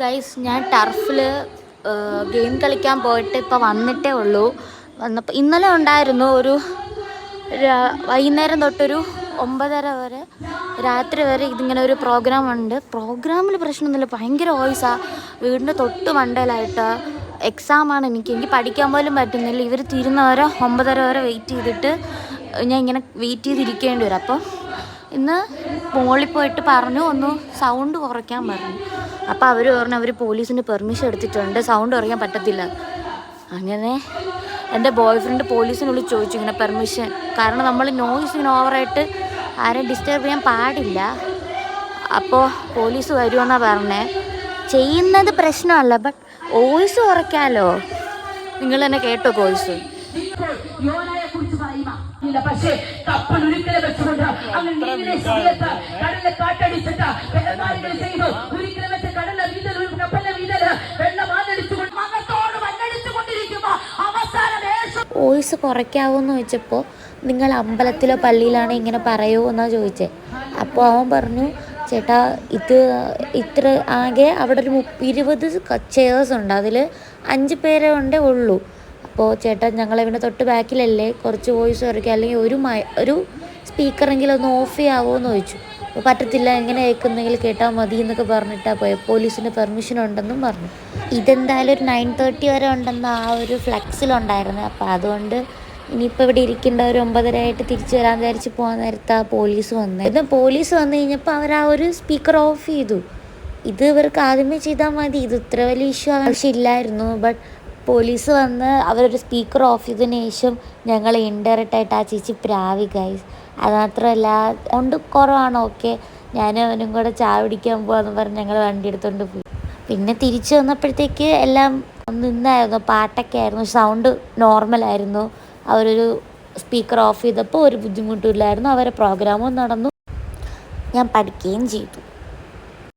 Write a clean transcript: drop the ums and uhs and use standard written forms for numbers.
Guys, ഞാൻ ടർഫിൽ game കളിക്കാൻ പോയിട്ട് ഇപ്പോൾ വന്നിട്ടേ ഉള്ളൂ. വന്നപ്പോൾ ഇന്നലെ ഉണ്ടായിരുന്നു ഒരു വൈകുന്നേരം തൊട്ടൊരു 9:30 വരെ രാത്രി വരെ ഇതിങ്ങനെ ഒരു പ്രോഗ്രാം ഉണ്ട്. പ്രോഗ്രാമിൽ പ്രശ്നമൊന്നുമില്ല, ഭയങ്കര വോയിസാണ്. വീടിൻ്റെ തൊട്ട് മണ്ടയിലായിട്ട് എക്സാമാണ്. എനിക്ക് പഠിക്കാൻ പോലും പറ്റുന്നില്ല. ഇവർ തീരുന്നവരെ 9:30 വരെ വെയിറ്റ് ചെയ്തിട്ട് ഞാൻ ഇങ്ങനെ വെയിറ്റ് ചെയ്തിരിക്കേണ്ടി വരും. അപ്പം ഇന്ന് മോളിൽ പോയിട്ട് പറഞ്ഞു ഒന്ന് സൗണ്ട് കുറയ്ക്കാൻ പറഞ്ഞു. അപ്പോൾ അവർ പറഞ്ഞു അവർ പോലീസിൻ്റെ പെർമിഷൻ എടുത്തിട്ടുണ്ട്, സൗണ്ട് കുറയ്ക്കാൻ പറ്റത്തില്ല. അങ്ങനെ എൻ്റെ ബോയ് ഫ്രണ്ട് പോലീസിനുള്ളിൽ ചോദിച്ചു ഇങ്ങനെ പെർമിഷൻ, കാരണം നമ്മൾ നോയ്സ് ഇങ്ങനെ ഓവറായിട്ട് ആരെയും ഡിസ്റ്റർബ് ചെയ്യാൻ പാടില്ല. അപ്പോൾ പോലീസ് വരുമെന്നാണ് പറഞ്ഞത്. ചെയ്യുന്നത് പ്രശ്നമല്ല, ബട്ട് വോയിസ് കുറയ്ക്കാമല്ലോ. നിങ്ങൾ തന്നെ കേട്ടോ വോയിസ്. പക്ഷേ കപ്പൽ ഒരിക്കലും വെച്ചുകൊണ്ട് അങ്ങനെ കടലിലെ കാറ്റടിച്ചിട്ട് ഒരിക്കലും വെച്ച് കടലിലെ വീതൽ കപ്പലിലെ വീതൽ വെള്ളമാടിച്ചുകൊണ്ട് മകത്തോട് മണ്ണടിച്ചുകൊണ്ടിരിക്കുമ്പോ അവസാനം വോയിസ് കുറയ്ക്കാവോന്ന് ചോദിച്ചപ്പോൾ നിങ്ങൾ അമ്പലത്തിലോ പള്ളിയിലാണോ ഇങ്ങനെ പറയുമോ എന്നാണ് ചോദിച്ചത്. അപ്പോൾ അവൻ പറഞ്ഞു, ചേട്ടാ ഇത് ഇത്ര ആകെ അവിടെ ഒരു 20 ചെയേഴ്സ് ഉണ്ട്, അതിൽ 5 പേരെ കൊണ്ടേ ഉള്ളൂ. അപ്പോൾ ചേട്ടാ ഞങ്ങളിവിടെ തൊട്ട് ബാക്കിലല്ലേ, കുറച്ച് വോയിസ് കുറയ്ക്കുക, അല്ലെങ്കിൽ ഒരു സ്പീക്കറെങ്കിലും ഒന്ന് ഓഫ് ചെയ്യാവോ എന്ന് ചോദിച്ചു. അപ്പോൾ പറ്റത്തില്ല, എങ്ങനെ കേൾക്കുന്നെങ്കിൽ കേട്ടാൽ മതി എന്നൊക്കെ പറഞ്ഞിട്ടാണ് പോയത്. പോലീസിൻ്റെ പെർമിഷൻ ഉണ്ടെന്നും പറഞ്ഞു. ഇതെന്തായാലും ഒരു 9:30 വരെ ഉണ്ടെന്ന് ആ ഒരു ഫ്ലെക്സിലുണ്ടായിരുന്നു. അപ്പോൾ അതുകൊണ്ട് ഇനിയിപ്പോൾ ഇവിടെ ഇരിക്കേണ്ട ഒരു 9:30 ആയിട്ട് തിരിച്ചു വരാൻ വിചാരിച്ച് പോകാൻ നേരത്ത് ആ പോലീസ് വന്നത്. പോലീസ് വന്നു കഴിഞ്ഞപ്പോൾ അവർ ആ ഒരു സ്പീക്കർ ഓഫ് ചെയ്തു. ഇത് ഇവർക്ക് ആദ്യമേ ചെയ്താൽ മതി, ഇത് ഇത്ര വലിയ ഇഷ്യൂ ആവശ്യമില്ലായിരുന്നു. ബട്ട് പോലീസ് വന്ന് അവരൊരു സ്പീക്കർ ഓഫ് ചെയ്തതിന് ശേഷം ഞങ്ങൾ ഇൻഡയറക്റ്റായിട്ട് ആ ചേച്ചി പ്രാവി ഗൈസ്. അത് മാത്രമല്ല കൊണ്ട് കുറവാണ്, ഓക്കെ ഞാനും അവനും കൂടെ ചായ പിടിക്കാൻ പോകാമെന്ന് പറഞ്ഞ് ഞങ്ങൾ വണ്ടി എടുത്തുകൊണ്ട് പോയി. പിന്നെ തിരിച്ചു വന്നപ്പോഴത്തേക്ക് എല്ലാം നിന്നായിരുന്നു, പാട്ടൊക്കെ ആയിരുന്നു, സൗണ്ട് നോർമലായിരുന്നു. അവരൊരു സ്പീക്കർ ഓഫ് ചെയ്തപ്പോൾ ഒരു ബുദ്ധിമുട്ടില്ലായിരുന്നു. അവരെ പ്രോഗ്രാമും നടന്നു, ഞാൻ പഠിക്കുകയും ചെയ്തു.